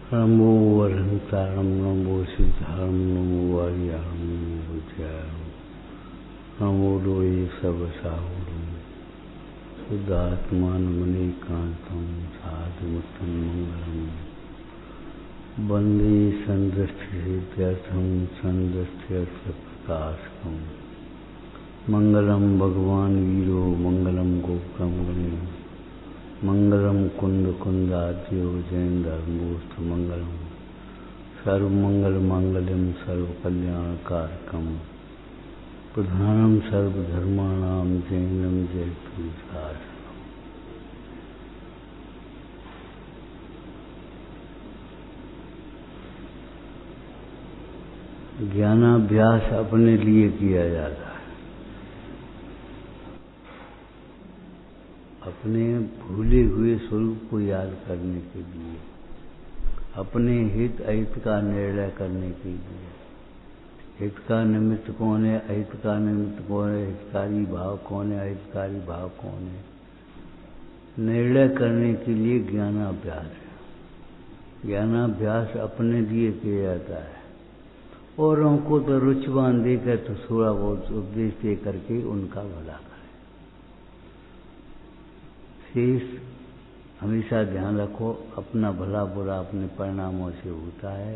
नमो वरहंतारं नमो सिद्धारं नमो वार्यारं नमो बुद्ध्यारं नमो लोये सबसाहुरं शुद्धात्मानमनेकान्तं साधुमतं मंगलम् वन्दे सन्दृष्टिसिद्ध्यर्थं सन्दृष्ट्यर्थप्रकाशकम् मंगलम भगवान वीरो मंगलम गोप्तम गणे मंगलम कुंद कुंदाद्यो जैन धर्मोस्त मंगलम सर्वमंगल मांगल्यम सर्व कल्याणकारकम प्रधानम सर्वधर्माणाम जैनम जयतु शासनम। ज्ञानाभ्यास अपने लिए किया जाता है, अपने भूले हुए स्वरूप को याद करने के लिए, अपने हित अहित का निर्णय करने के लिए। हित का निमित्त कौन है, अहित का निमित्त कौन है, हितकारी भाव कौन है, अहितकारी भाव कौन है, निर्णय करने के लिए ज्ञानाभ्यास है। ज्ञानाभ्यास अपने लिए किया जाता है, औरों को तो रुचवान देकर तो थोड़ा बहुत उपदेश दे करके उनका भला करें। शेष हमेशा ध्यान रखो, अपना भला बुरा अपने परिणामों से होता है।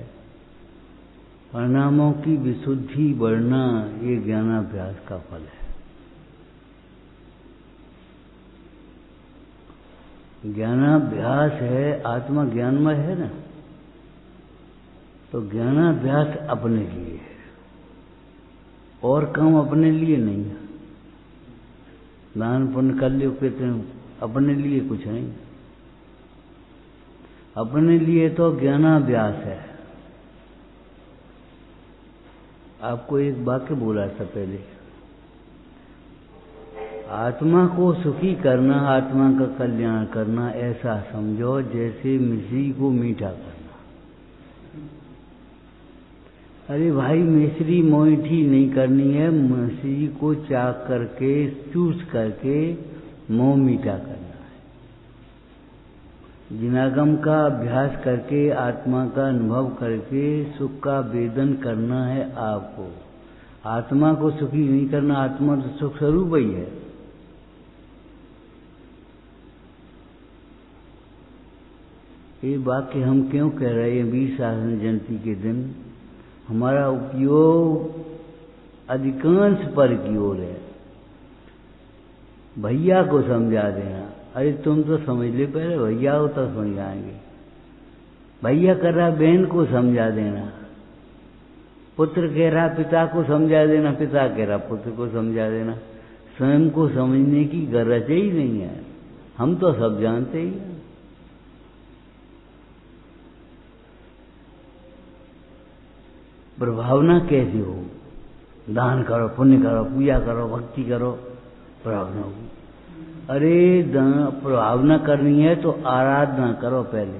परिणामों की विशुद्धि बढ़ना ये ज्ञानाभ्यास का फल है। ज्ञानाभ्यास है, आत्मा ज्ञानमय है ना, तो ज्ञानाभ्यास अपने लिए है और काम अपने लिए नहीं है। दान पुण्य कर लो कहते हैं, अपने लिए कुछ नहीं, अपने लिए तो ज्ञानाभ्यास है। आपको एक वाक्य बोला था पहले, आत्मा को सुखी करना, आत्मा का कल्याण करना ऐसा समझो जैसे मिश्री को मीठा करना। अरे भाई, मिश्री मीठी नहीं करनी है, मिश्री को चाक करके चूस करके मुंह मीठा करना है। जिनागम का अभ्यास करके, आत्मा का अनुभव करके सुख का वेदन करना है आपको। आत्मा को सुखी नहीं करना, आत्मा तो सुख स्वरूप ही है। ये वाक्य हम क्यों कह रहे हैं वीर शासन जयंती के दिन? हमारा उपयोग अधिकांश पर की ओर है। भैया को समझा देना, अरे तुम तो समझ ले, पहले भैया को तो समझाएंगे। भैया कर रहा बहन को समझा देना, पुत्र कह रहा पिता को समझा देना, पिता कह रहा पुत्र को समझा देना। स्वयं को समझने की गरज ही नहीं है, हम तो सब जानते ही हैं। प्रभावना कैसी हो? दान करो, पुण्य करो, पूजा करो, भक्ति करो, प्रभावना होगी। अरे प्रभावना करनी है तो आराधना करो। पहले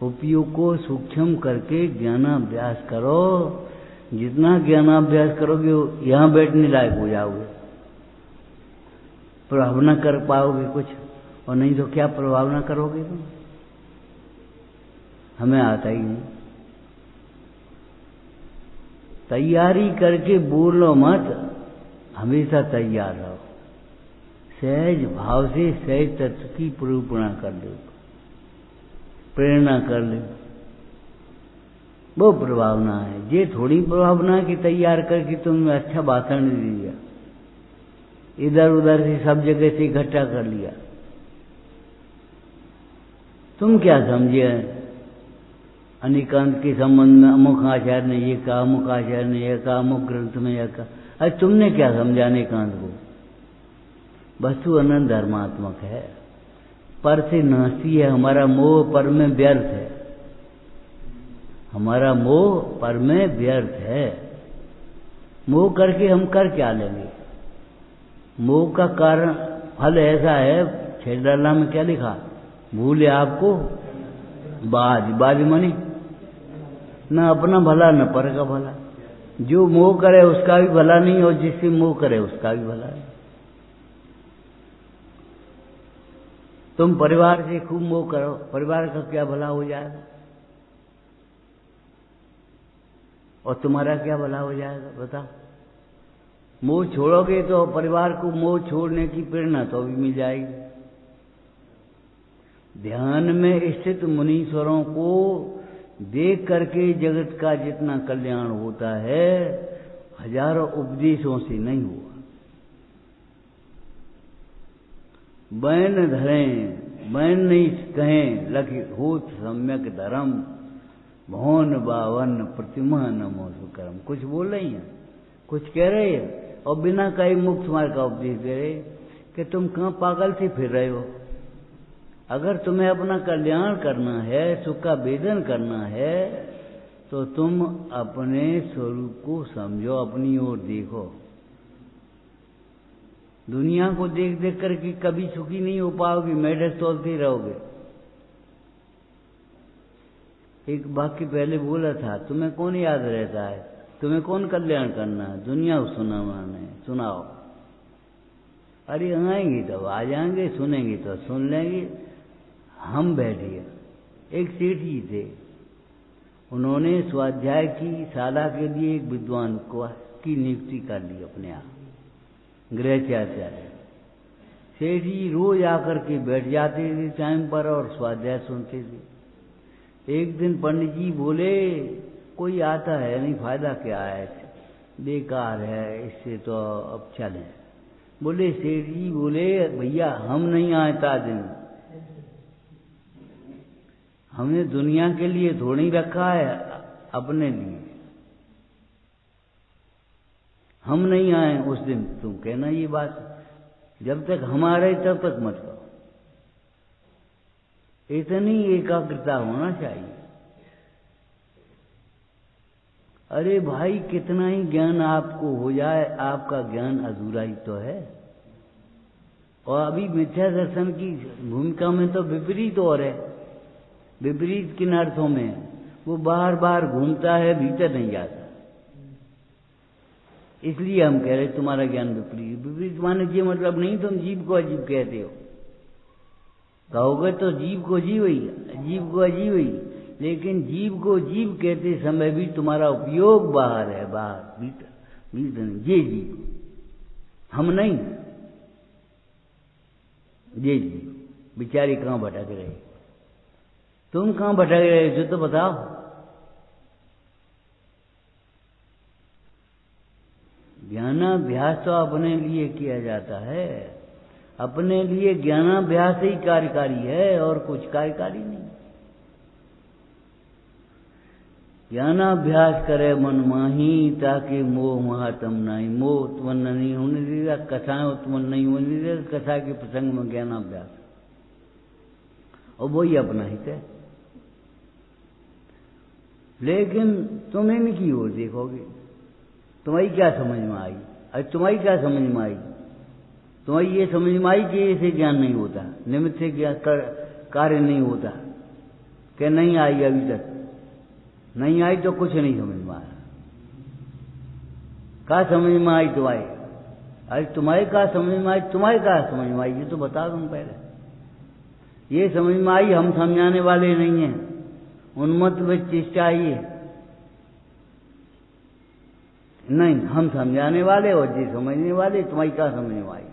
उपयोग को सूक्ष्म करके ज्ञानाभ्यास करो। जितना ज्ञानाभ्यास करोगे यहाँ बैठने लायक हो जाओगे, प्रभावना कर पाओगे कुछ। और नहीं तो क्या प्रभावना करोगे तुम? हमें आता ही नहीं। तैयारी करके बोलो मत, हमेशा तैयार रहो। सहज भाव से सहज तत्व की प्रेरणा कर लो, प्रेरणा कर लो। वो प्रभावना है। ये थोड़ी प्रभावना की तैयार करके तुमने अच्छा भाषण दे दिया, इधर उधर से सब जगह से इकट्ठा कर लिया। तुम क्या समझे? अनिकांत के संबंध में अमुक आचार्य ने ये कहा, अमुक आचार्य ने यह कहा, अमुक ग्रंथ में यह कहा। अरे तुमने क्या समझा अनिकांत को? वस्तु अनंत धर्मात्मक है, पर से नास्ती है। हमारा मोह पर में व्यर्थ है, हमारा मोह पर में व्यर्थ है। मोह करके हम कर क्या लेंगे? मोह का कारण फल ऐसा है, छेड़ला में क्या लिखा? भूले आपको बाज मनी, न अपना भला न पर का भला। जो मोह करे उसका भी भला नहीं, और जिससे मोह करे उसका भी भला है। तुम परिवार से खूब मोह करो, परिवार का क्या भला हो जाएगा? और तुम्हारा क्या भला हो जाएगा बताओ? मोह छोड़ोगे तो परिवार को मोह छोड़ने की प्रेरणा तो भी मिल जाएगी। ध्यान में स्थित मुनीश्वरों को देख करके जगत का जितना कल्याण होता है हजारों उपदेशों से नहीं हुआ। बैन धरें बैन नहीं कहें लखि होत सम्यक धर्म भवन बावन प्रतिमा नमो सुकरम। कुछ बोल रही हैं, कुछ कह रहे हैं और बिना कहीं मुक्त मार्ग का उपदेश दे रहे कि तुम कहाँ पागल से फिर रहे हो। अगर तुम्हें अपना कल्याण करना है, सुख का वेदन करना है, तो तुम अपने स्वरूप को समझो, अपनी ओर देखो। दुनिया को देख देख करके कभी सुखी नहीं हो पाओगे, मेढक तोलते रहोगे। एक वाक्य पहले बोला था, तुम्हें कौन याद रहता है, तुम्हें कौन कल्याण करना है, दुनिया को सुनाना है, सुनाओ। अरे आएंगे तब आ जाएंगे, सुनेंगे तो सुन लेंगे। हम बैठे, एक सेठ जी थे, उन्होंने स्वाध्याय की शाला के लिए एक विद्वान की नियुक्ति कर ली अपने आप, गृहचार्य। सेठ जी रोज आकर के बैठ जाते थे टाइम पर और स्वाध्याय सुनते थे। एक दिन पंडित जी बोले, कोई आता है नहीं, फायदा क्या है, बेकार है, इससे तो अब चले। बोले सेठ जी बोले, भैया हम नहीं आए दिन, हमने दुनिया के लिए थोड़ी रखा है, अपने लिए। हम नहीं आए उस दिन, तुम कहना ये बात, जब तक हमारे तब तक मत करो। इतनी एकाग्रता होना चाहिए। अरे भाई कितना ही ज्ञान आपको हो जाए, आपका ज्ञान अधूरा ही तो है। और अभी मिथ्या दर्शन की भूमिका में तो विपरीत और है, विपरीत किन अर्थों में, वो बार बार घूमता है, भीतर नहीं जाता। इसलिए हम कह रहे तुम्हारा ज्ञान विपरीत। विपरीत माने ये मतलब नहीं तुम जीव को अजीब कहते हो, कहोगे तो जीव को जीव ही, जीव को अजीब ही, लेकिन जीव को जीव कहते समय भी तुम्हारा उपयोग बाहर है, बाहर, भीतर भीतर नहीं। ये जीव, हम नहीं, ये जीव बेचारे कहाँ भटक रहे, तुम कहाँ भटक रहे हो तो बताओ। ज्ञानाभ्यास तो अपने लिए किया जाता है, अपने लिए ज्ञानाभ्यास ही कार्यकारी है और कुछ कार्यकारी नहीं। ज्ञानाभ्यास करे मन माही ताकि मोह महातम नहीं। मोह उत्पन्न नहीं होने देगा, कथाएं उत्पन्न नहीं होने देगा, कथा के प्रसंग में ज्ञानाभ्यास, और वही अपना हित है। लेकिन तुम इनकी ओर देखोगे, तुम्हारी क्या समझ में आई? अरे तुम्हारी क्या समझ में आई? तुम्हारी ये समझ में आई कि इसे ज्ञान नहीं होता, निमित्त से कार्य नहीं होता, कि नहीं आई, अभी तक नहीं आई तो कुछ नहीं समझ में आया। क्या समझ में आई तुम्हारी? अरे तुम्हारी क्या समझ में आई, तुम्हारी क्या समझ में आई, ये तो बता दूं पहले। ये समझ में आई, हम समझाने वाले नहीं हैं, उन्मत्त में चेष्टा आई है नहीं, हम समझाने वाले और जी समझने वाले। तुम्हारी क्या समझ में आई?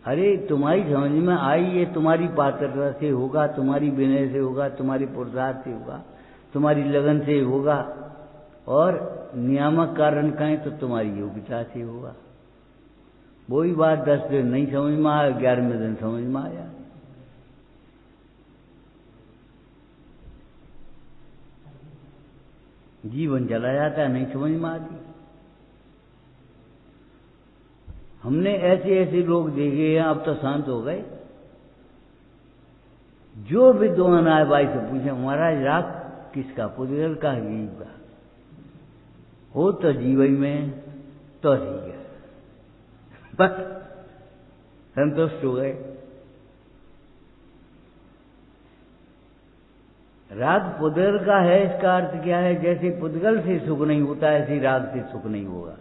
अरे तुम्हारी समझ में आई, ये तुम्हारी पात्रता से होगा, तुम्हारी विनय से होगा, तुम्हारी पुरुषार्थ से होगा, तुम्हारी लगन से होगा, और नियामक कारण कहें तो तुम्हारी योग्यता से होगा। वही बात 10 दिन नहीं समझ में आया, 11वें दिन समझ में आया। जीवन चला जाता है, नहीं समझ में आती। हमने ऐसे ऐसे लोग देखे हैं, अब तो शांत हो गए। जो विद्वान आए भाई से पूछे, महाराज राग किसका, पुद्गल का, जीव का? हो तो जीवन में तो ठीक है, बस संतुष्ट हो गए। राग पुद्गल का है, इसका अर्थ क्या है? जैसे पुद्गल से सुख नहीं होता, ऐसे राग से सुख नहीं होगा।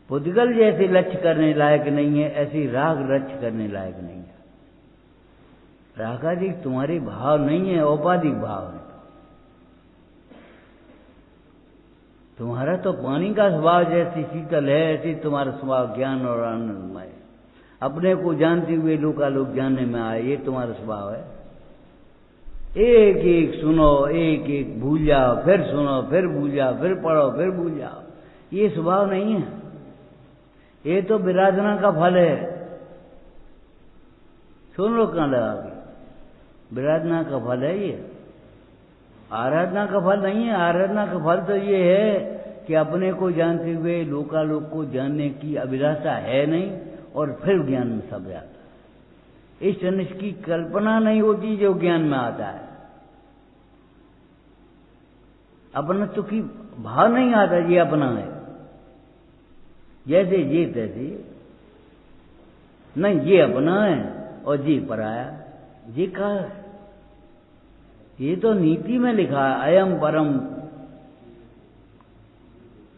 पुद्गल जैसे लक्ष्य करने लायक नहीं है, ऐसे राग लक्ष्य करने लायक नहीं है। प्राकृतिक तुम्हारे भाव नहीं है, औपाधिक भाव है। तुम्हारा तो पानी का स्वभाव जैसी शीतल है, ऐसी तुम्हारा स्वभाव ज्ञान और आनंदमय। अपने को जानते हुए लोकालोक जानने में आए, ये तुम्हारा स्वभाव है। एक एक सुनो, एक एक भूल जाओ, फिर सुनो, फिर भूल जाओ, फिर पढ़ो, फिर भूल जाओ, ये स्वभाव नहीं है। ये तो विराधना का फल है। सुन लो कहाँ लगा के, विराधना का फल है ये, आराधना का फल नहीं है। आराधना का फल तो ये है कि अपने को जानते हुए लोकालोक को जानने की अभिलाषा है नहीं, और फिर ज्ञान में सब जाता है। इस जिनिस की कल्पना नहीं होती जो ज्ञान में आता है। अपनत्व की भाव नहीं आता, ये अपना है, जैसे ये तैसे नहीं, ये अपना है और ये पराया। ये कहा है, ये तो नीति में लिखा है, अयम परम।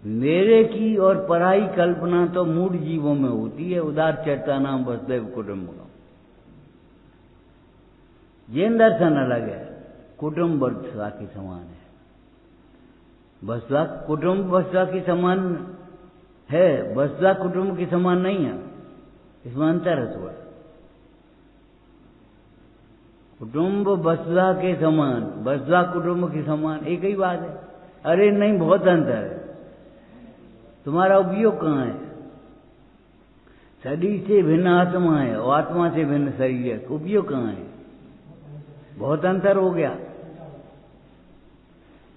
मेरे की और पराई कल्पना तो मूढ़ जीवों में होती है। उदार चेता नाम वसुदैव कुटुंबकम। जैन दर्शन अलग है, कुटुंब वसुधा के समान है। वसुधा कुटुंब वसुधा के समान है, वसुधा कुटुंब के समान नहीं है, इसमें अंतर है थोड़ा। कुटुंब वसुधा के समान, वसुधा कुटुंब के समान एक ही बात है। अरे नहीं, बहुत अंतर है। तुम्हारा उपयोग कहाँ है? शरीर से भिन्न आत्मा है और आत्मा से भिन्न शरीर है, उपयोग कहाँ है? बहुत अंतर हो गया।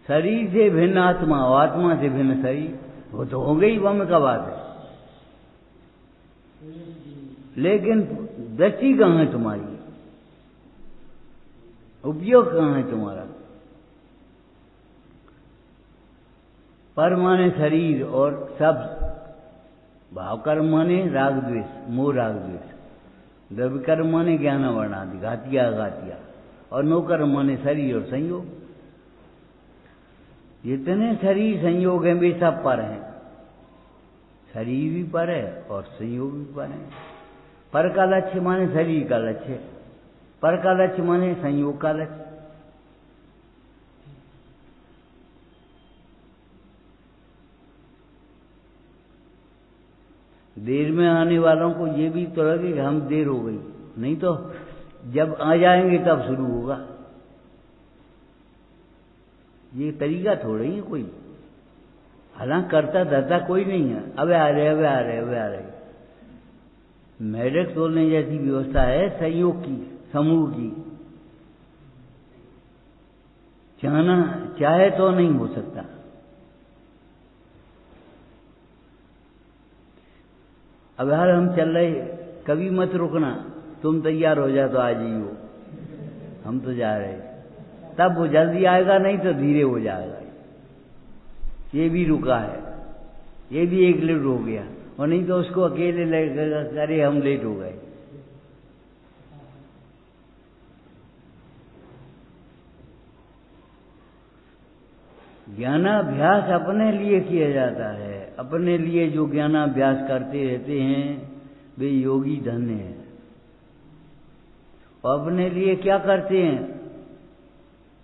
शरीर से भिन्न आत्मा और आत्मा से भिन्न शरीर, वो तो हो गई वम का बात है। लेकिन दृष्टि कहाँ है तुम्हारी? उपयोग कहाँ है तुम्हारा? पर माने शरीर और सब, भाव कर्म माने राग द्वेष, मोह राग द्वेष, द्रव्य कर्म माने ज्ञान वर्णादि, घातिया घातिया, और नो कर्म माने शरीर और संयोग। जितने शरीर संयोग हैं वे सब पर हैं। शरीर भी पर है और संयोग भी पर है। पर का लक्ष्य माने शरीर का लक्ष्य, पर का लक्ष्य माने संयोग का लक्ष्य। देर में आने वालों को ये भी तो लगे कि हम देर हो गई, नहीं तो जब आ जाएंगे तब शुरू होगा। ये तरीका थोड़ी है कोई, हालांकि करता धरता कोई नहीं है। अब आ रहे, अब आ रहे, अब आ रहे। मेढक तोलने जैसी व्यवस्था है संयोग की, समूह की। चाहे तो नहीं हो सकता। अब यार हम चल रहे, कभी मत रुकना, तुम तैयार हो जा तो आ जाइयो, हम तो जा रहे। तब वो जल्दी आएगा, नहीं तो धीरे हो जाएगा। ये भी रुका है, ये भी एक लेट हो गया, और नहीं तो उसको अकेले लगेगा, अरे हम लेट हो गए। ज्ञानाभ्यास अपने लिए किया जाता है। अपने लिए जो ज्ञानाभ्यास करते रहते हैं वे योगी धन्य हैं। और अपने लिए क्या करते हैं?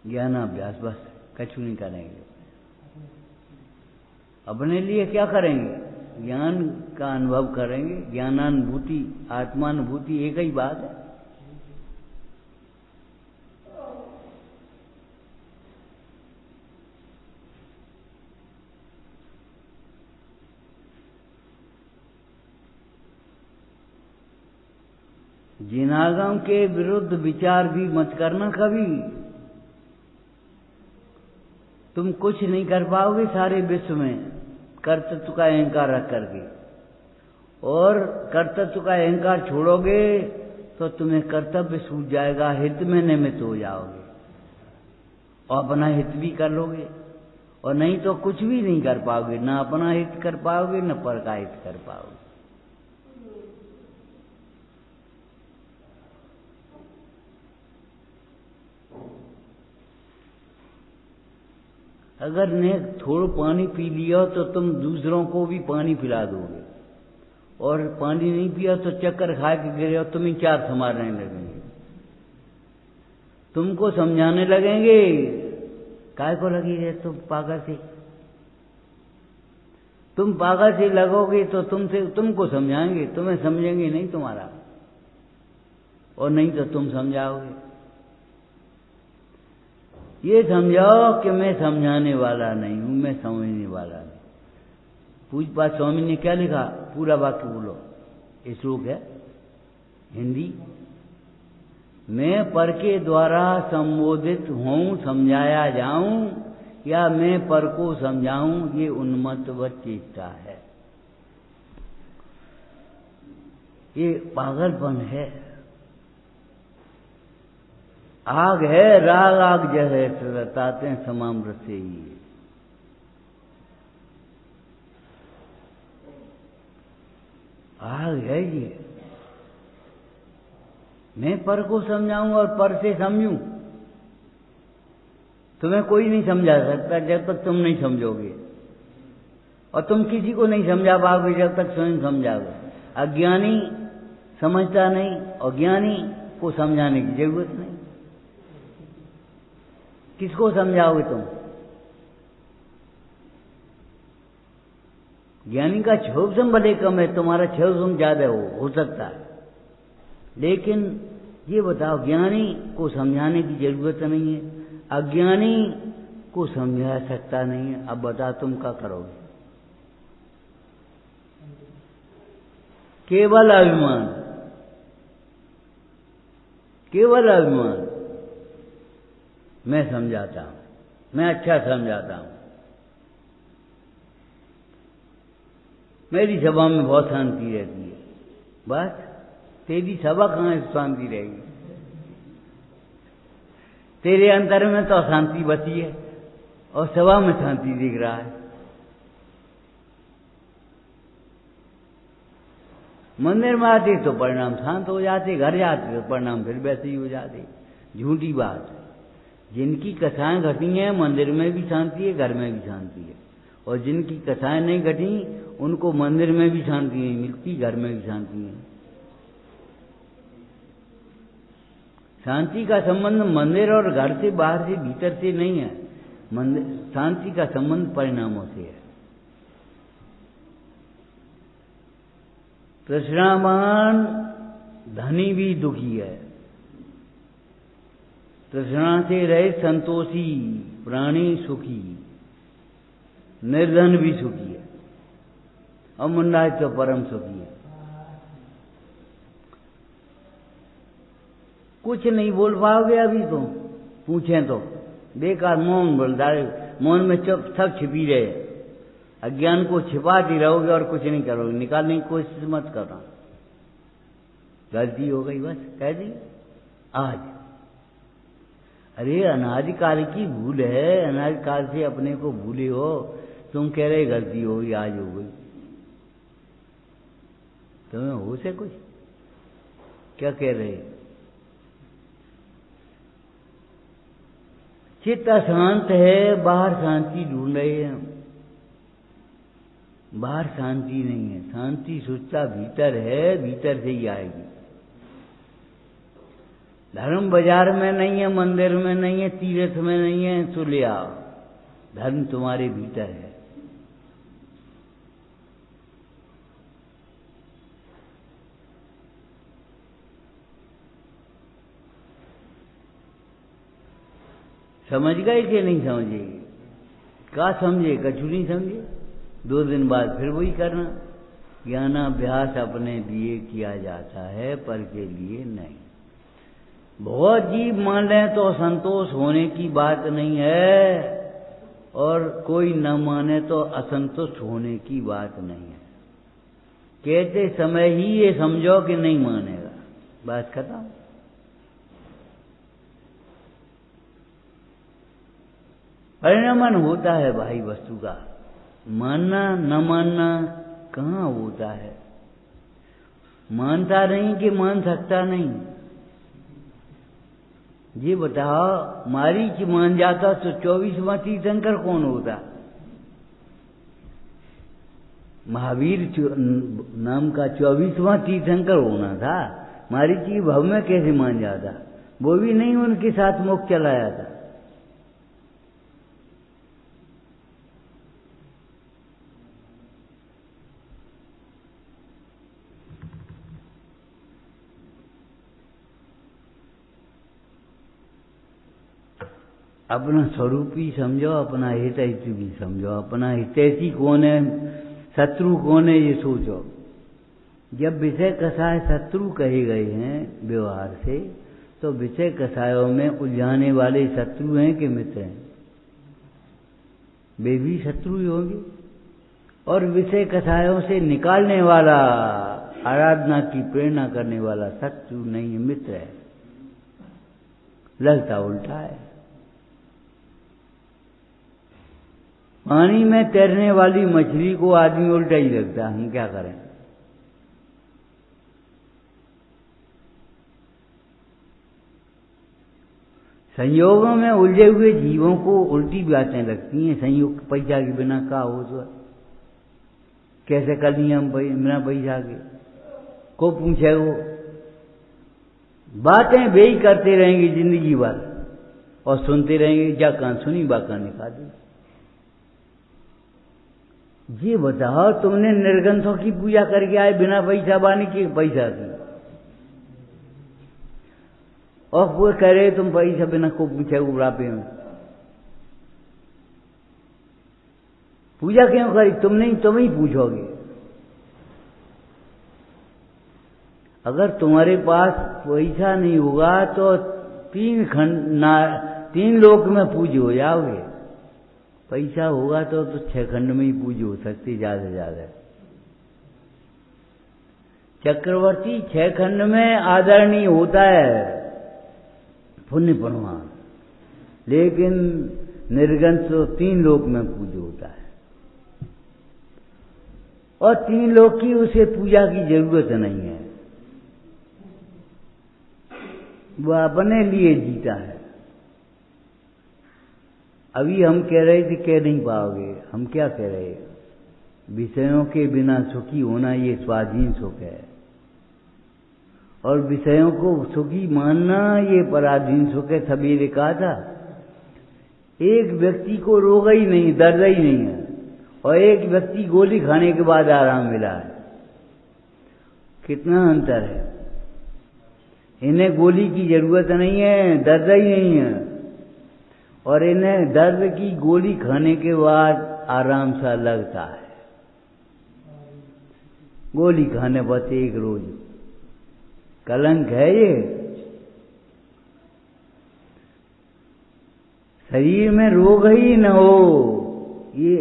ज्ञानाभ्यास, बस कछु नहीं करेंगे। अपने लिए क्या करेंगे? ज्ञान का अनुभव करेंगे। ज्ञानानुभूति, आत्मानुभूति एक ही बात है। जिनागम के विरुद्ध विचार भी मत करना कभी। तुम कुछ नहीं कर पाओगे सारे विश्व में कर्तृत्व का अहंकार रख करके, और कर्तृत्व का अहंकार छोड़ोगे तो तुम्हें कर्तव्य सूझ जाएगा, हित में निमित्त हो जाओगे और अपना हित भी कर लोगे। और नहीं तो कुछ भी नहीं कर पाओगे, ना अपना हित कर पाओगे न पर का हित कर पाओगे। अगर ने थोड़ा पानी पी लिया तो तुम दूसरों को भी पानी पिला दोगे, और पानी नहीं पिया तो चक्कर खा के गिरे और तुम्हें चार संभालने लगेंगे। तुमको समझाने लगेंगे, काय को लगी है तुम पागल से? तुम पागल से लगोगे तो तुमको समझाएंगे, तुम्हें समझेंगे नहीं तुम्हारा, और नहीं तो तुम समझाओगे। ये समझाओ कि मैं समझाने वाला नहीं हूं, मैं समझने वाला नहीं। पूज्यपाद स्वामी ने क्या लिखा, पूरा वाक्य बोलो, ये श्लोक है हिंदी। मैं पर के द्वारा संबोधित हूं, समझाया जाऊं, या मैं पर को समझाऊं, ये उन्मत्तवत चेष्टा है, ये पागलपन है। आग है राग आग जैसे रताते हैं समाम रसे ही। आग है ये। मैं पर को समझाऊं और पर से समझूं, तुम्हें कोई नहीं समझा सकता जब तक तुम नहीं समझोगे, और तुम किसी को नहीं समझा पाओगे जब तक स्वयं समझाओगे। अज्ञानी समझता नहीं, और ज्ञानी को समझाने की जरूरत नहीं। किसको समझाओगे तुम? ज्ञानी का क्षोभसम भले कम है, तुम्हारा क्षोभसम ज्यादा हो सकता है, लेकिन ये बताओ, ज्ञानी को समझाने की जरूरत नहीं है, अज्ञानी को समझा सकता नहीं है। अब बताओ तुम क्या करोगे? केवल अभिमान, केवल अभिमान। मैं समझाता हूं, मैं अच्छा समझाता हूं, मेरी सभा में बहुत शांति रहती है। बस तेरी सभा कहां से शांति रहेगी? तेरे अंतर में तो अशांति बची है, और सभा में शांति दिख रहा है। मंदिर में आते तो परिणाम शांत हो जाते, घर जाते तो परिणाम फिर वैसे ही हो जाते। झूठी बात है। जिनकी कथाएं घटी हैं, मंदिर में भी शांति है, घर में भी शांति है, और जिनकी कथाएं नहीं घटी उनको मंदिर में भी शांति नहीं मिलती, घर में भी शांति नहीं। शांति का संबंध मंदिर और घर से, बाहर से, भीतर से नहीं है। मंदिर शांति का संबंध परिणामों से है। तृष्णावान धनी भी दुखी है, तृष्णा से रहित संतोषी प्राणी सुखी, निर्धन भी सुखी है, और मुंडाहित तो परम सुखी है। कुछ नहीं बोल पाओगे अभी तुम, पूछें तो बेकार मौन बोल डाले, मौन में चुप सब छिपी रहे। अज्ञान को छिपाती रहोगे और कुछ नहीं करोगे, निकालने की कोशिश मत करना। गलती हो गई बस कह दी आज। अरे अनादिकाल की भूल है, अनादिकाल से अपने को भूले हो, तुम कह रहे गलती हो गई, आज हो गई। तुम्हें हो से कुछ क्या कह रहे? चित्त अशांत है, बाहर शांति ढूंढ रहे हैं, बाहर शांति नहीं है। शांति सुच्चा भीतर है, भीतर से ही आएगी। धर्म बाजार में नहीं है, मंदिर में नहीं है, तीर्थ में नहीं है, तो ले आओ। धर्म तुम्हारे भीतर है। समझ गए कि नहीं समझेगी? क्या समझे? कछु नहीं समझे। 2 दिन बाद फिर वही करना। ज्ञानाभ्यास अपने लिए किया जाता है, पर के लिए नहीं। बहुत जीव मान रहे तो संतोष होने की बात नहीं है, और कोई न माने तो असंतुष्ट होने की बात नहीं है। कहते समय ही ये समझो कि नहीं मानेगा, बात खत्म। परिणमन होता है भाई वस्तु का, मानना न मानना कहाँ होता है। मानता नहीं कि मान सकता नहीं। ये बताओ, मारीच मान जाता तो 24वां तीर्थंकर कौन होता? महावीर नाम का 24वां तीर्थंकर होना था। मारीच की भव में कैसे मान जाता? वो भी नहीं उनके साथ मुख चलाया था। अपना स्वरूप ही समझो, अपना हितैषी भी समझो। अपना हितैषी कौन है, शत्रु कौन है, ये सोचो। जब विषय कषाय शत्रु कहे गए हैं व्यवहार से, तो विषय कषायों में उलझाने वाले शत्रु हैं कि मित्र हैं? वे भी शत्रु ही होंगे। और विषय कषायों से निकालने वाला, आराधना की प्रेरणा करने वाला शत्रु नहीं है, मित्र है। लगता उल्टा है। पानी में तैरने वाली मछली को आदमी उल्टा ही लगता है, हम क्या करें। संयोगों में उलझे हुए जीवों को उल्टी बातें लगती हैं। संयोग पैसा के बिना का हो तो कैसे कर दिए हम बिना पैसा के, को पूछे। वो बातें वे ही करते रहेंगे जिंदगी भर और सुनते रहेंगे। जा कान सुनी बाका निकाल दी। ये बताओ, तुमने निर्गंथों की पूजा करके आए बिना पैसा बानी की पैसा की, और वो कह रहे तुम पैसा बिना को पूछे बुढ़ापे में पूजा क्यों करी? तुम नहीं, तुम ही पूछोगे। अगर तुम्हारे पास पैसा नहीं होगा तो तीन लोक में पूज्य हो जाओगे। पैसा होगा तो 6 खंड में ही पूज्य हो सकती, ज्यादा से ज्यादा। चक्रवर्ती 6 खंड में आदरणीय होता है, पुण्य प्रमाण, लेकिन निर्गंथ तो 3 लोक में पूज्य होता है। और 3 लोक की उसे पूजा की जरूरत नहीं है, वह अपने लिए जीता है। अभी हम कह रहे थे, कह नहीं पाओगे। हम क्या कह रहे? विषयों के बिना सुखी होना ये स्वाधीन सुख है, और विषयों को सुखी मानना ये पराधीन सुख है। सवेरे कहा था, एक व्यक्ति को रोग ही नहीं, दर्द ही नहीं है, और एक व्यक्ति गोली खाने के बाद आराम मिला है। कितना अंतर है। इन्हें गोली की जरूरत नहीं है, दर्द ही नहीं है, और इन्हें दर्द की गोली खाने के बाद आराम सा लगता है। गोली खाने पर एक रोज कलंक है ये। शरीर में रोग ही न हो, ये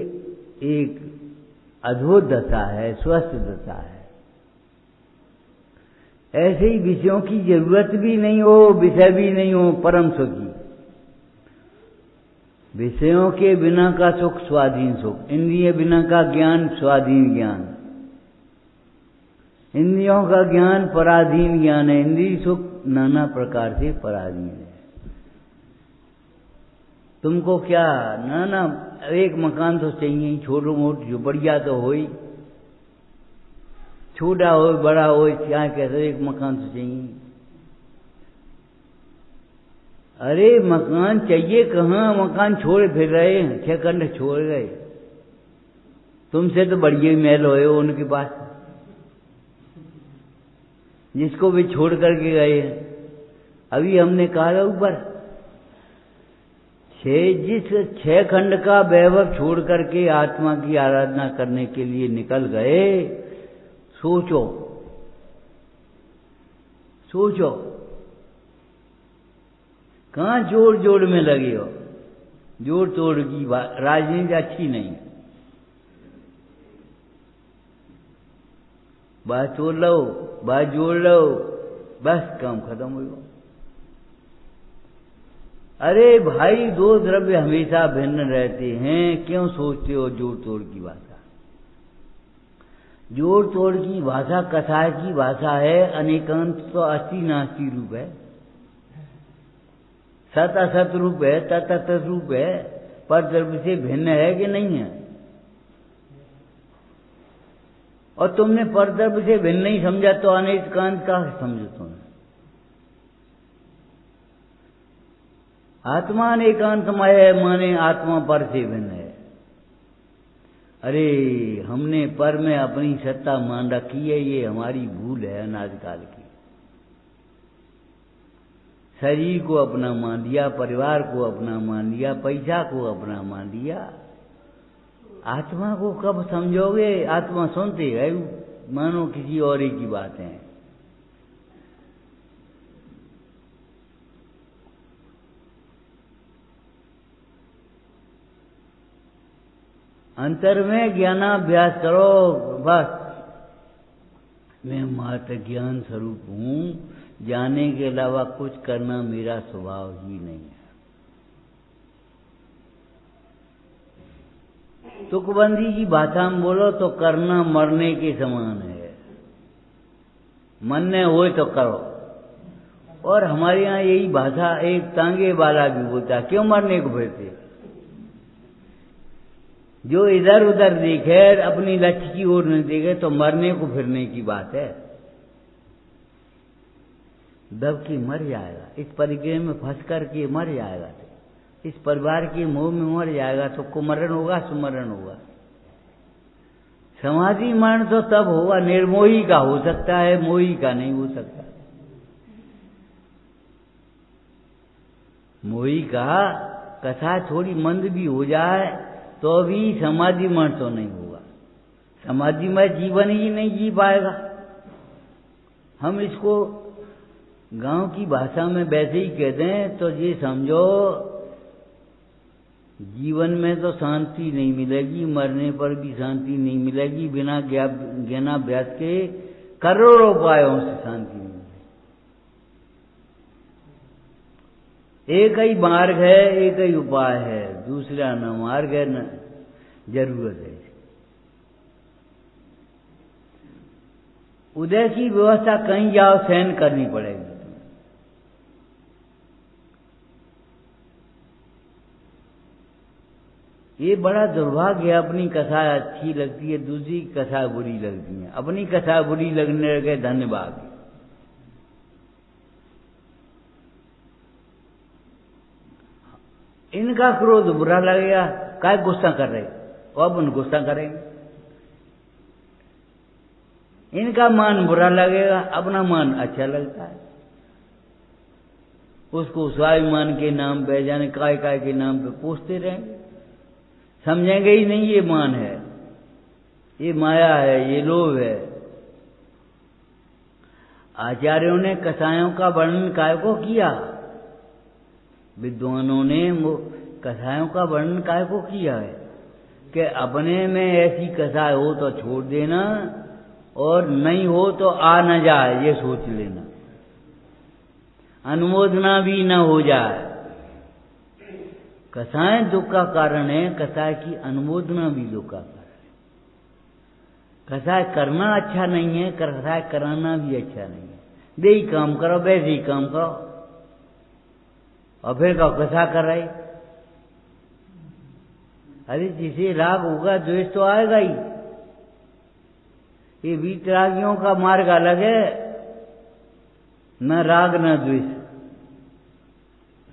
एक अद्भुत दशा है, स्वस्थ दशा है। ऐसे ही विषयों की जरूरत भी नहीं हो, विषय भी नहीं हो, परम सुखी। विषयों के बिना का सुख स्वाधीन सुख, इंद्रिय बिना का ज्ञान स्वाधीन ज्ञान, इंद्रियों का ज्ञान पराधीन ज्ञान है। इंद्रिय सुख नाना प्रकार से पराधीन है। तुमको क्या नाना एक मकान तो चाहिए, छोटो मोट झोपड़िया तो हो ही, छोटा हो बड़ा हो, क्या कहते, एक मकान तो चाहिए। अरे मकान चाहिए कहाँ, मकान छोड़ फिर रहे हैं, 6 खंड छोड़ गए। तुमसे तो बढ़िया महल होए उनके पास, जिसको भी छोड़ करके गए हैं। अभी हमने कहा ऊपर, जिस 6 खंड का वैभव छोड़ करके आत्मा की आराधना करने के लिए निकल गए, सोचो सोचो, कहाँ जोड़ जोड़ में लगे हो। जोड़ तोड़ की राजनीति अच्छी नहीं। बात तोड़ लो, बात जोड़ लो, बस काम खत्म हो गया। अरे भाई, 2 द्रव्य हमेशा भिन्न रहते हैं, क्यों सोचते हो जोड़ तोड़ की भाषा। जोड़ तोड़ की भाषा कसाय की भाषा है। अनेकांत तो अस्थि नास्ति रूप है, सत असत रूप है, तत असत रूप है, पर द्रव्य से भिन्न है कि नहीं है। और तुमने पर द्रव्य से भिन्न नहीं समझा तो अनेकांत का समझो तुम। आत्मा एकांतमय है माने आत्मा पर से भिन्न है। अरे हमने पर में अपनी सत्ता मान रखी है, ये हमारी भूल है अनादिकाल की। शरीर को अपना मान लिया, परिवार को अपना मान लिया, पैसा को अपना मान लिया। आत्मा को कब समझोगे? आत्मा सुनते है मानो किसी और ही की बात है। अंतर में ज्ञानाभ्यास करो बस। मैं मात्र ज्ञान स्वरूप हूं, जाने के अलावा कुछ करना मेरा स्वभाव ही नहीं है। तुकबंदी की भाषा में बोलो तो करना मरने के समान है। मरने हो तो करो। और हमारे यहाँ यही भाषा एक तांगे वाला भी बोलता है, क्यों मरने को फिरते? जो इधर उधर देखे, अपनी लक्ष्य की ओर नहीं देखे, तो मरने को फिरने की बात है। दब के मर जाएगा, इस परिक्रम में फंस करके मर जाएगा, इस परिवार के मोह में मर जाएगा, तो कुमरण होगा सुमरण होगा। समाधि मरण तो तब होगा, निर्मोही का हो सकता है, मोही का नहीं हो सकता। मोही का कथा थोड़ी मंद भी हो जाए तो भी समाधि मरण तो नहीं होगा। समाधि में जीवन ही नहीं जी पाएगा। हम इसको गांव की भाषा में वैसे ही कहते हैं तो ये समझो, जीवन में तो शांति नहीं मिलेगी, मरने पर भी शांति नहीं मिलेगी। बिना ज्ञानाभ्यास के करोड़ों उपायों से शांति नहीं मिलेगी। एक ही मार्ग है, एक ही उपाय है, दूसरा न मार्ग है न जरूरत है। उदय की व्यवस्था कहीं जाओ सहन करनी पड़ेगी। ये बड़ा दुर्भाग्य है। अपनी कथा अच्छी लगती है, दूसरी कथा बुरी लगती है। अपनी कथा बुरी लगने लगे, धन्यवाद। इनका क्रोध बुरा लगेगा, काय गुस्सा कर रहे, अब उन गुस्सा करेंगे। इनका मान बुरा लगेगा, अपना मान अच्छा लगता है। उसको स्वाभिमान के नाम पे, जाने काय काय के नाम पे पूछते रहेंगे। समझेंगे ही नहीं ये मान है, ये माया है, ये लोभ है। आचार्यों ने कसायों का वर्णन काय को किया? विद्वानों ने कसायों का वर्णन काय को किया है कि अपने में ऐसी कसाय हो तो छोड़ देना, और नहीं हो तो आ न जाए, ये सोच लेना। अनुमोदना भी न हो जाए। कसाय दुख का कारण है, कसाय की अनुमोदना भी दुख का कारण है। कसाय करना अच्छा नहीं है, कसाय कराना भी अच्छा नहीं है। दे ही काम करो, वैसे ही काम करो, और फिर कहो कसा कर रहे। अरे जिसे राग होगा द्वेष तो आएगा ही। ये वीतरागियों का मार्ग अलग है, न राग न द्वेष।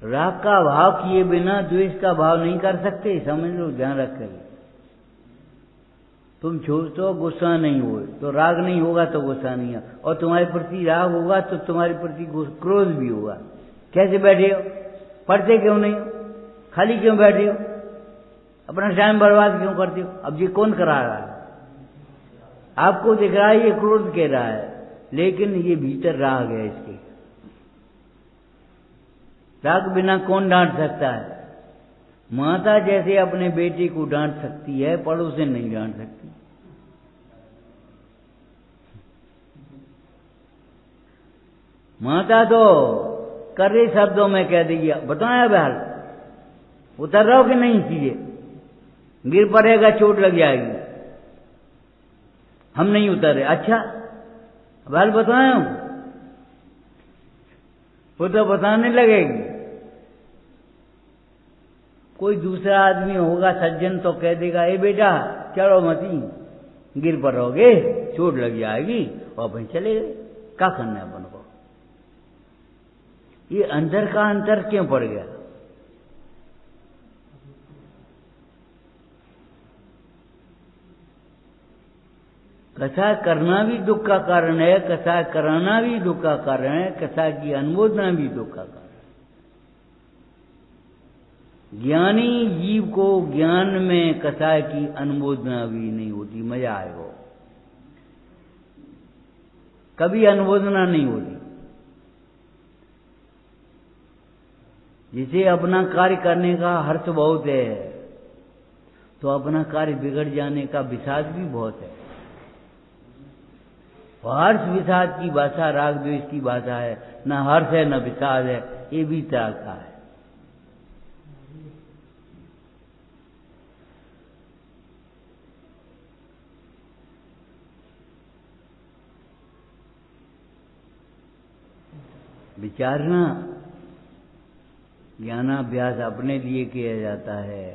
राग का भाव किए बिना द्वेष का भाव नहीं कर सकते, समझ लो, ध्यान रख कर। तुम सोचो गुस्सा नहीं हो तो राग नहीं होगा तो गुस्सा नहीं है, और तुम्हारे प्रति राग होगा तो तुम्हारे प्रति क्रोध भी होगा। कैसे बैठे हो? पढ़ते क्यों नहीं हो? खाली क्यों बैठे हो? अपना टाइम बर्बाद क्यों करते हो? अब ये कौन करा रहा है? आपको दिख रहा है ये क्रोध कह रहा है, लेकिन ये भीतर राग है। इसके राग बिना कौन डांट सकता है? माता जैसे अपने बेटे को डांट सकती है, पड़ोसन नहीं डांट सकती। माता तो कर्रे शब्दों में कह देगी, बताया बहल उतर रहो कि नहीं, चीजें गिर पड़ेगा, चोट लग जाएगी। हम नहीं उतरे, अच्छा बहल बताया हूं, वो तो बताने लगेगी। कोई दूसरा आदमी होगा सज्जन तो कह देगा, ए बेटा चलो मती, गिर पड़ोगे, चोट लग जाएगी, और अपन चले गए। क्या करना है अपन को? ये अंदर का अंतर क्यों पड़ गया? कथा करना भी दुख का कारण है, कथा कराना भी दुख का कारण है, कथा की अनुमोदना भी दुख का कारण है। ज्ञानी जीव को ज्ञान में कथा की अनुमोदना भी नहीं होती, मजा आएगा, कभी अनुमोदना नहीं होती। जिसे अपना कार्य करने का हर्ष बहुत है, तो अपना कार्य बिगड़ जाने का विषाद भी बहुत है। हर्ष विषाद की भाषा राग द्वेष की भाषा है, न हर्ष है न विषाद है, ये भी तरह का है। विचारना ज्ञानाभ्यास अपने लिए किया जाता है,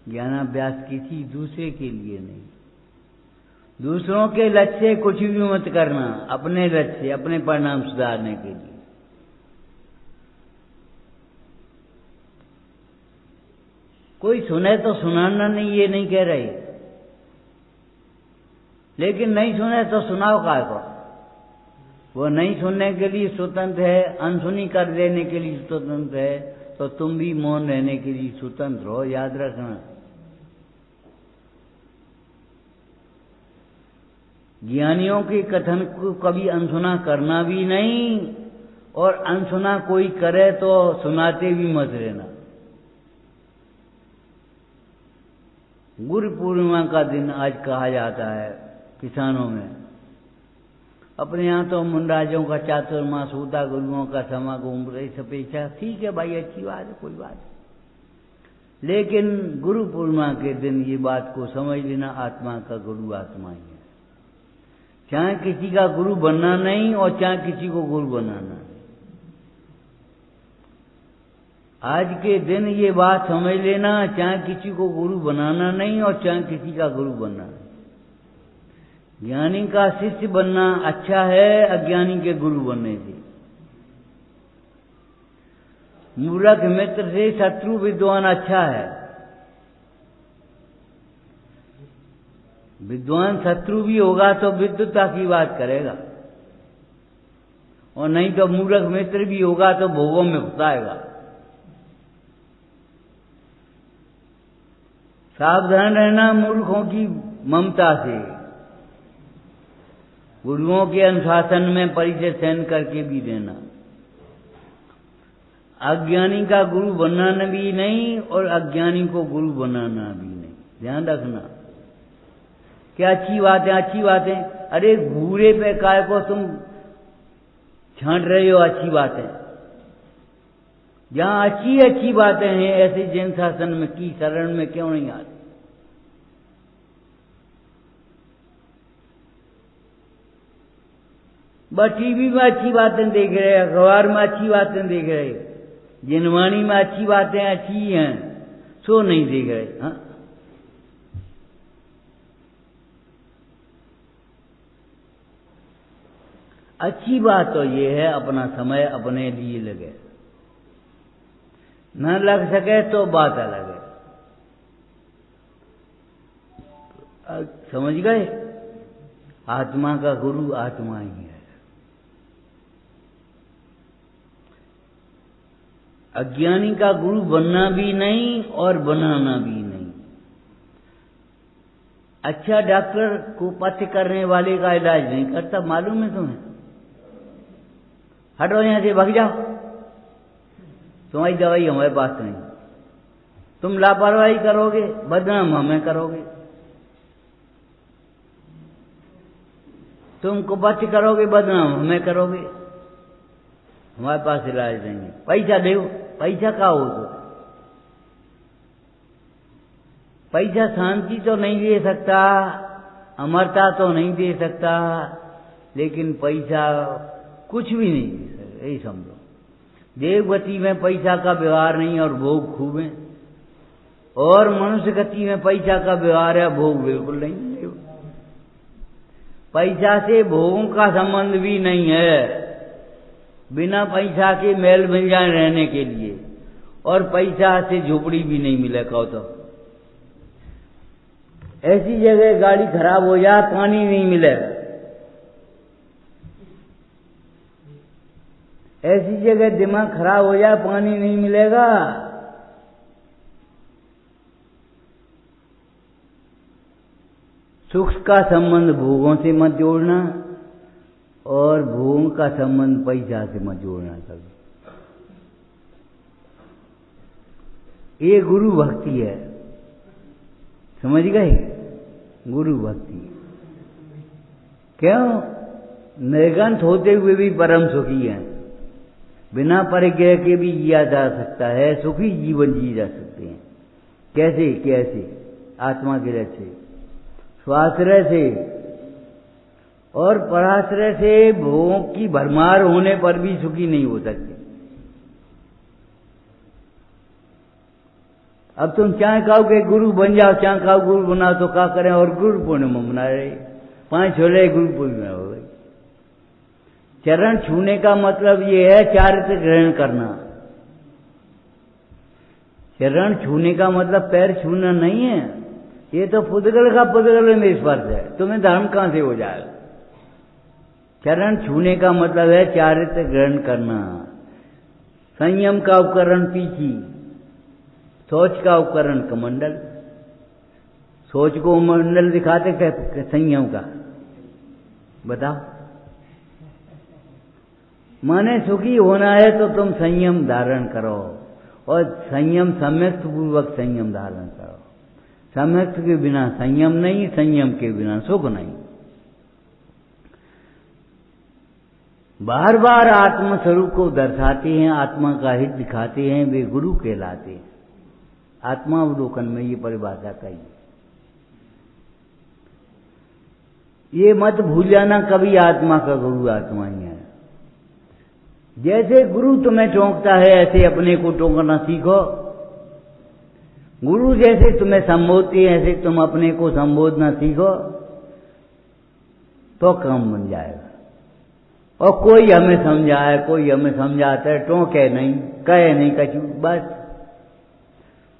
ज्ञानाभ्यास किसी दूसरे के लिए नहीं। दूसरों के लक्ष्य से कुछ भी मत करना, अपने लक्ष्य से, अपने परिणाम सुधारने के लिए। कोई सुने तो सुनाना नहीं, ये नहीं कह रहे, लेकिन नहीं सुने तो सुनाओ काय को। वो नहीं सुनने के लिए स्वतंत्र है, अनसुनी कर देने के लिए स्वतंत्र है, तो तुम भी मौन रहने के लिए स्वतंत्र हो, याद रखना। ज्ञानियों के कथन को कभी अनसुना करना भी नहीं, और अनसुना कोई करे तो सुनाते भी मत रहना। गुरु पूर्णिमा का दिन आज कहा जाता है किसानों में। अपने यहाँ तो मुंडाजों का चातुर्मास होता, गुरुओं का समागम, अपेक्षा, ठीक है भाई, अच्छी बात है, कोई बात नहीं। लेकिन गुरु पूर्णिमा के दिन ये बात को समझ लेना, आत्मा का गुरु आत्मा ही है। चाहे किसी का गुरु बनना नहीं और चाहे किसी को गुरु बनाना नहीं। आज के दिन ये बात समझ लेना, चाहे किसी को गुरु बनाना नहीं और चाहे किसी का गुरु बनना नहीं। ज्ञानी का शिष्य बनना अच्छा है अज्ञानी के गुरु बनने से। मूर्ख मित्र से शत्रु विद्वान अच्छा है। विद्वान शत्रु भी होगा तो विद्वता की बात करेगा, और नहीं तो मूर्ख मित्र भी होगा तो भोगों में फंसाएगा। सावधान रहना मूर्खों की ममता से। गुरुओं के अनुशासन में परिचय सहन करके भी देना। अज्ञानी का गुरु बनाना भी नहीं और अज्ञानी को गुरु बनाना भी नहीं। ध्यान रखना। क्या अच्छी बातें, अच्छी बातें, अरे घूरे पे काय को तुम छांट रहे हो अच्छी बातें। जहां अच्छी अच्छी बातें हैं ऐसे जैन शासन में की शरण में क्यों नहीं आते? बस टीवी में अच्छी बातें देख रहे, अखबार में अच्छी बातें देख रहे, जिनवाणी में अच्छी बातें अच्छी हैं, सो नहीं देख रहे। हाँ, अच्छी बात तो ये है अपना समय अपने लिए लगे, न लग सके तो बात अलग है। समझ गए? आत्मा का गुरु आत्मा ही है। अज्ञानी का गुरु बनना भी नहीं और बनाना भी नहीं। अच्छा डॉक्टर को पथ्य करने वाले का इलाज नहीं करता, मालूम है तुम्हें? हटो यहां से, भाग जाओ, तुम्हारी दवाई हमारे पास नहीं। तुम लापरवाही करोगे, बदनाम हमें करोगे। तुम कुपथ्य करोगे, बदनाम हमें करोगे। हमारे पास इलाज नहीं है। पैसा दो, पैसा का हो तो पैसा शांति तो नहीं दे सकता, अमरता तो नहीं दे सकता, लेकिन पैसा कुछ भी नहीं दे सकता, यही समझो। देवगति में पैसा का व्यवहार नहीं और भोग खूब है, और मनुष्य गति में पैसा का व्यवहार है, भोग बिल्कुल नहीं है। पैसा से भोगों का संबंध भी नहीं है। बिना पैसा के महल मिल जाए रहने के लिए, और पैसा से झोपड़ी भी नहीं मिले कहो तो। ऐसी जगह गाड़ी खराब हो जाए, पानी नहीं मिले, ऐसी जगह दिमाग खराब हो जाए, पानी नहीं मिलेगा। सुख का संबंध भोगों से मत जोड़ना और भोगों का संबंध पैसा से मत जोड़ना कभी। ये गुरु भक्ति है, समझ गए? गुरु भक्ति क्यों? निर्गंथ होते हुए भी परम सुखी है, बिना परिग्रह के भी जिया जा सकता है, सुखी जीवन जी जा सकते हैं। कैसे? कैसे? आत्मा के रस से, स्वाश्रय से और पराश्रय से। भोगों की भरमार होने पर भी सुखी नहीं हो सकते। अब तुम चाहे कहो कि गुरु बन जाओ, चाहे कहो गुरु बनाओ, तो क्या करें? और गुरु पूर्णिमा मना रहे, 5 छोले गुरु पूर्णिमा हो गई। चरण छूने का मतलब ये है चारित्र ग्रहण करना। चरण छूने का मतलब पैर छूना नहीं है, ये तो पुद्गल का पुद्गल में स्पर्श है, तुम्हें धर्म कहां से हो जाएगा? चरण छूने का मतलब है चारित्र ग्रहण करना। संयम का उपकरण पीछी, सोच का उपकरण कमंडल। सोच को मंडल दिखाते क्या संयम का? बताओ। माने सुखी होना है तो तुम संयम धारण करो, और संयम सम्यक पूर्वक संयम धारण करो। सम्यक के बिना संयम नहीं, संयम के बिना सुख नहीं। बार बार आत्म स्वरूप को दर्शाते हैं, आत्मा का हित दिखाते हैं, वे गुरु कहलाते हैं। आत्मावलोकन में ये परिभाषा कही। ये मत भूल जाना कभी, आत्मा का गुरु आत्मा ही है। जैसे गुरु तुम्हें टोंकता है, ऐसे अपने को टोंकना सीखो। गुरु जैसे तुम्हें संबोधती है, ऐसे तुम अपने को संबोधना सीखो, तो काम बन जाएगा। और कोई हमें समझाए, कोई हमें समझाता है, टोंके नहीं, कहे नहीं कछु, बस।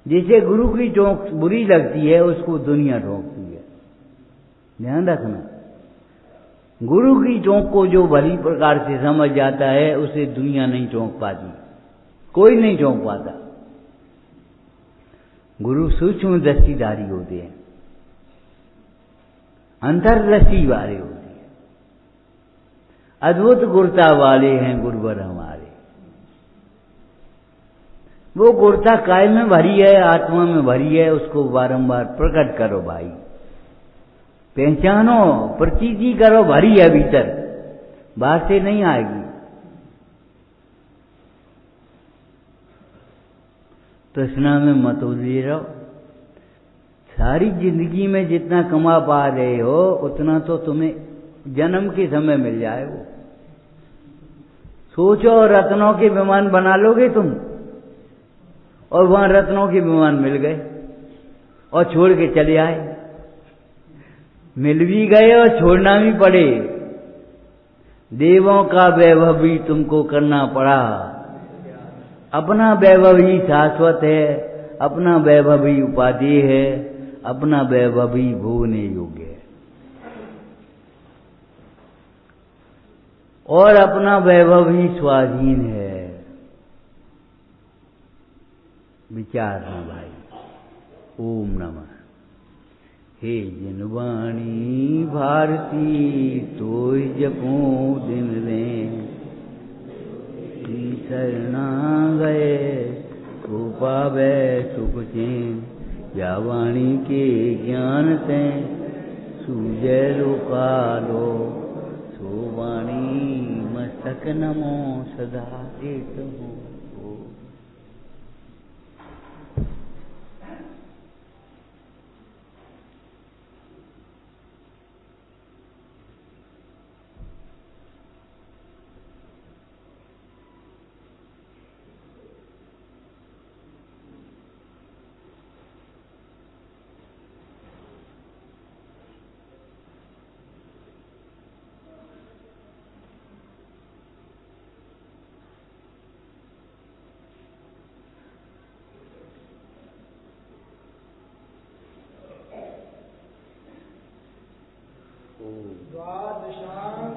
जिसे गुरु की टोंक बुरी लगती है, उसको दुनिया टोंकती है। ध्यान रखना, गुरु की टोंक को जो भली प्रकार से समझ जाता है, उसे दुनिया नहीं टोंक पाती, कोई नहीं टोंक पाता। गुरु सूक्ष्म दृष्टिधारी होते हैं, अंतर्दृष्टि वाले होते हैं, अद्भुत गुरता वाले हैं गुरुवर हमारे। वो गुरता काय में भरी है? आत्मा में भरी है, उसको बारंबार प्रकट करो भाई, पहचानो, प्रतीति करो, भरी है भीतर, बाहर से नहीं आएगी। तृष्णा में मत उलझे रहो। सारी जिंदगी में जितना कमा पा रहे हो, उतना तो तुम्हें जन्म के समय मिल जाए। वो सोचो, रत्नों के विमान बना लोगे तुम, और वहां रत्नों के विमान मिल गए और छोड़ के चले आए। मिल भी गए और छोड़ना भी पड़े। देवों का वैभव भी तुमको करना पड़ा। अपना वैभव ही शाश्वत है, अपना वैभव ही उपाधि है, अपना वैभव ही भोगने योग्य है, और अपना वैभव ही स्वाधीन है। विचारना भाई। ओम नमः। हे जिनवाणी भारती तोय जपो दिन में, शरणा गए को पावे सुख चैन। या वाणी के ज्ञान से सूझे लोकालो, सो वाणी मस्तक नमो सदा देत हूँ। द्वादशां